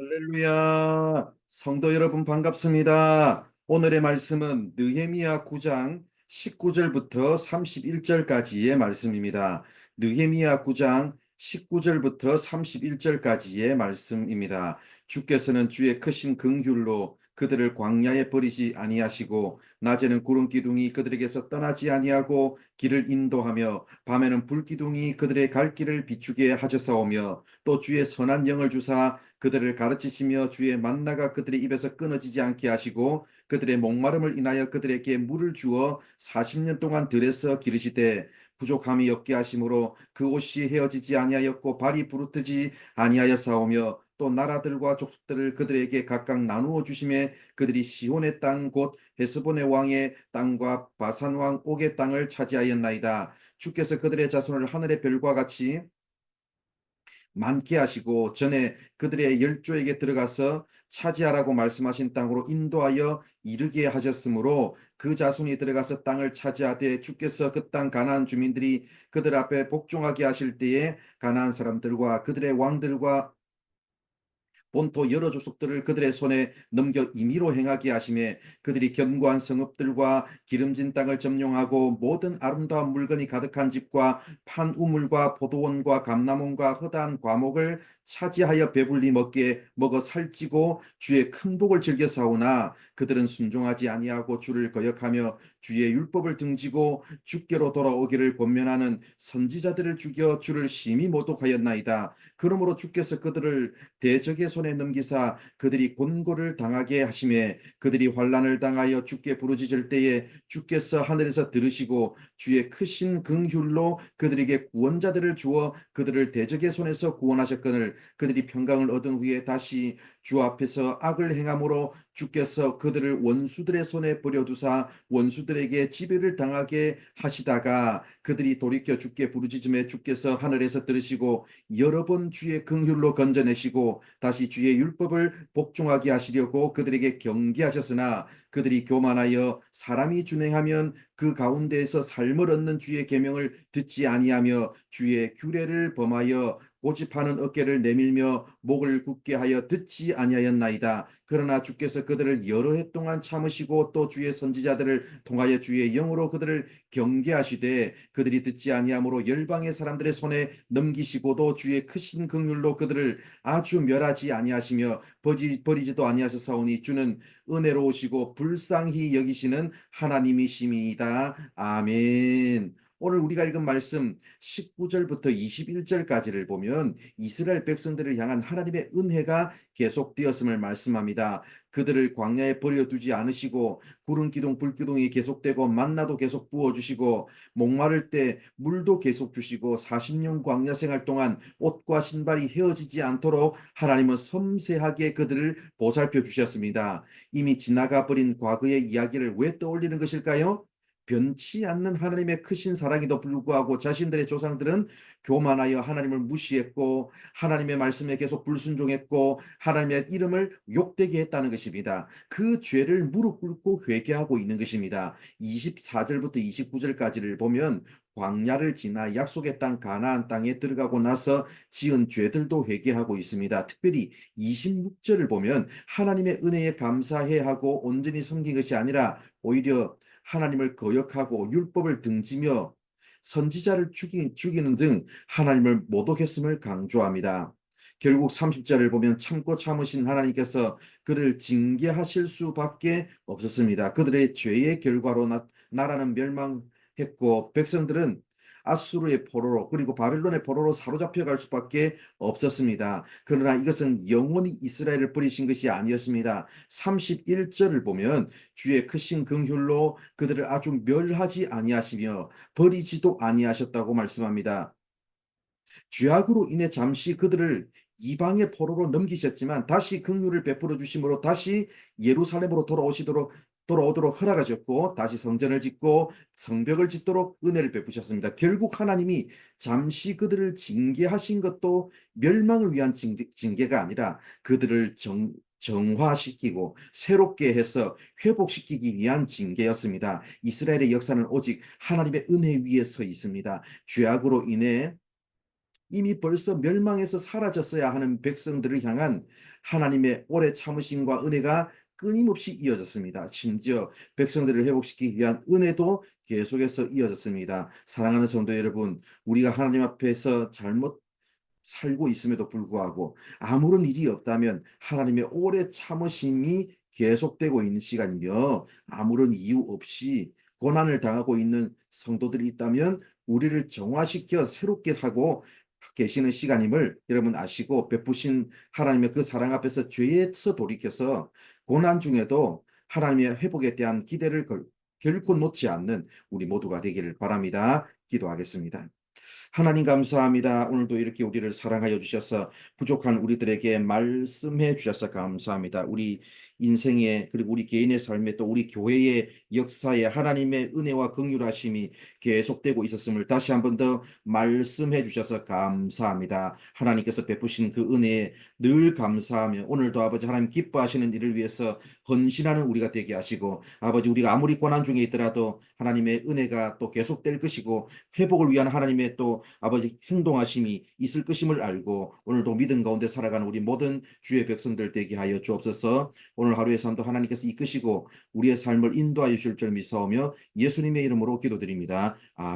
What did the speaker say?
할렐루야. 성도 여러분 반갑습니다. 오늘의 말씀은 느헤미야 9장 19절부터 31절까지의 말씀입니다. 느헤미야 9장 19절부터 31절까지의 말씀입니다. 주께서는 주의 크신 긍휼로 그들을 광야에 버리지 아니하시고 낮에는 구름 기둥이 그들에게서 떠나지 아니하고 길을 인도하며 밤에는 불 기둥이 그들의 갈 길을 비추게 하셨사오며 또 주의 선한 영을 주사 그들을 가르치시며 주의 만나가 그들의 입에서 끊어지지 않게 하시고 그들의 목마름을 인하여 그들에게 물을 주어 40년 동안 들에서 기르시되 부족함이 없게 하심으로 그 옷이 헤어지지 아니하였고 발이 부르트지 아니하였사오며 또 나라들과 족속들을 그들에게 각각 나누어 주심에 그들이 시온의 땅 곧 헤스본의 왕의 땅과 바산 왕 옥의 땅을 차지하였나이다. 주께서 그들의 자손을 하늘의 별과 같이 많게 하시고 전에 그들의 열조에게 들어가서 차지하라고 말씀하신 땅으로 인도하여 이르게 하셨으므로 그 자손이 들어가서 땅을 차지하되 주께서 그 땅 가나안 주민들이 그들 앞에 복종하게 하실 때에 가나안 사람들과 그들의 왕들과 본토 여러 족속들을 그들의 손에 넘겨 임의로 행하게 하심에 그들이 견고한 성읍들과 기름진 땅을 점령하고 모든 아름다운 물건이 가득한 집과 판 우물과 포도원과 감람원과 허다한 과목을 차지하여 배불리 먹어 살찌고 주의 큰 복을 즐겨 사오나 그들은 순종하지 아니하고 주를 거역하며 주의 율법을 등지고 주께로 돌아오기를 권면하는 선지자들을 죽여 주를 심히 모독하였나이다. 그러므로 주께서 그들을 대적의 손에 넘기사 그들이 곤고를 당하게 하심에 그들이 환난을 당하여 주께 부르짖을 때에 주께서 하늘에서 들으시고 주의 크신 긍휼로 그들에게 구원자들을 주어 그들을 대적의 손에서 구원하셨거늘 그들이 평강을 얻은 후에 다시 주 앞에서 악을 행함으로 주께서 그들을 원수들의 손에 버려두사 원수들에게 지배를 당하게 하시다가 그들이 돌이켜 주께 부르짖음에 주께서 하늘에서 들으시고 여러 번 주의 긍휼로 건져내시고 다시 주의 율법을 복종하게 하시려고 그들에게 경계하셨으나 그들이 교만하여 사람이 준행하면 그 가운데에서 삶을 얻는 주의 계명을 듣지 아니하며 주의 규례를 범하여 고집하는 어깨를 내밀며 목을 굳게 하여 듣지 아니하였나이다. 그러나 주께서 그들을 여러 해 동안 참으시고 또 주의 선지자들을 통하여 주의 영으로 그들을 경계하시되 그들이 듣지 아니하므로 열방의 사람들의 손에 넘기시고도 주의 크신 긍휼로 그들을 아주 멸하지 아니하시며 버리지도 아니하셨사오니 주는 은혜로우시고 불쌍히 여기시는 하나님이심이다. 아멘. 오늘 우리가 읽은 말씀 19절부터 21절까지를 보면 이스라엘 백성들을 향한 하나님의 은혜가 계속되었음을 말씀합니다. 그들을 광야에 버려두지 않으시고 구름 기둥 불 기둥이 계속되고 만나도 계속 부어 주시고 목마를 때 물도 계속 주시고 40년 광야 생활 동안 옷과 신발이 헤어지지 않도록 하나님은 섬세하게 그들을 보살펴 주셨습니다. 이미 지나가 버린 과거의 이야기를 왜 떠올리는 것일까요? 변치 않는 하나님의 크신 사랑에도 불구하고 자신들의 조상들은 교만하여 하나님을 무시했고 하나님의 말씀에 계속 불순종했고 하나님의 이름을 욕되게 했다는 것입니다. 그 죄를 무릎 꿇고 회개하고 있는 것입니다. 24절부터 29절까지를 보면 광야를 지나 약속의 땅 가나안 땅에 들어가고 나서 지은 죄들도 회개하고 있습니다. 특별히 26절을 보면 하나님의 은혜에 감사해 하고 온전히 섬긴 것이 아니라 오히려 하나님을 거역하고 율법을 등지며 선지자를 죽이는 등 하나님을 모독했음을 강조합니다. 결국 30절을 보면 참고 참으신 하나님께서 그를 징계하실 수밖에 없었습니다. 그들의 죄의 결과로 나라는 멸망했고 백성들은 아수르의 포로로 그리고 바벨론의 포로로 사로잡혀 갈 수밖에 없었습니다. 그러나 이것은 영원히 이스라엘을 버리신 것이 아니었습니다. 31절을 보면 주의 크신 긍휼로 그들을 아주 멸하지 아니하시며 버리지도 아니하셨다고 말씀합니다. 죄악으로 인해 잠시 그들을 이방의 포로로 넘기셨지만 다시 긍휼을 베풀어 주심으로 다시 예루살렘으로 돌아오도록 허락하셨고 다시 성전을 짓고 성벽을 짓도록 은혜를 베푸셨습니다. 결국 하나님이 잠시 그들을 징계하신 것도 멸망을 위한 징계가 아니라 그들을 정화시키고 새롭게 해서 회복시키기 위한 징계였습니다. 이스라엘의 역사는 오직 하나님의 은혜 위에 서 있습니다. 죄악으로 인해 이미 벌써 멸망해서 사라졌어야 하는 백성들을 향한 하나님의 오래 참으심과 은혜가 끊임없이 이어졌습니다. 심지어 백성들을 회복시키기 위한 은혜도 계속해서 이어졌습니다. 사랑하는 성도 여러분, 우리가 하나님 앞에서 잘못 살고 있음에도 불구하고 아무런 일이 없다면 하나님의 오래 참으심이 계속되고 있는 시간이며, 아무런 이유 없이 고난을 당하고 있는 성도들이 있다면 우리를 정화시켜 새롭게 하고 계시는 시간임을 여러분 아시고, 베푸신 하나님의 그 사랑 앞에서 죄에서 돌이켜서 고난 중에도 하나님의 회복에 대한 기대를 결코 놓지 않는 우리 모두가 되기를 바랍니다. 기도하겠습니다. 하나님 감사합니다. 오늘도 이렇게 우리를 사랑하여 주셔서 부족한 우리들에게 말씀해 주셔서 감사합니다. 우리 인생에, 그리고 우리 개인의 삶에, 또 우리 교회의 역사에 하나님의 은혜와 긍휼하심이 계속되고 있었음을 다시 한번 더 말씀해 주셔서 감사합니다. 하나님께서 베푸신 그 은혜에 늘 감사하며, 오늘도 아버지 하나님 기뻐하시는 일을 위해서 헌신하는 우리가 되게 하시고, 아버지 우리가 아무리 고난 중에 있더라도 하나님의 은혜가 또 계속될 것이고 회복을 위한 하나님의 또 아버지 행동하심이 있을 것임을 알고, 오늘도 믿음 가운데 살아가는 우리 모든 주의 백성들 되게 하여 주옵소서. 오늘 하루의 삶도 하나님께서 이끄시고 우리의 삶을 인도하여 주실 줄 믿사오며 예수님의 이름으로 기도드립니다. 아멘.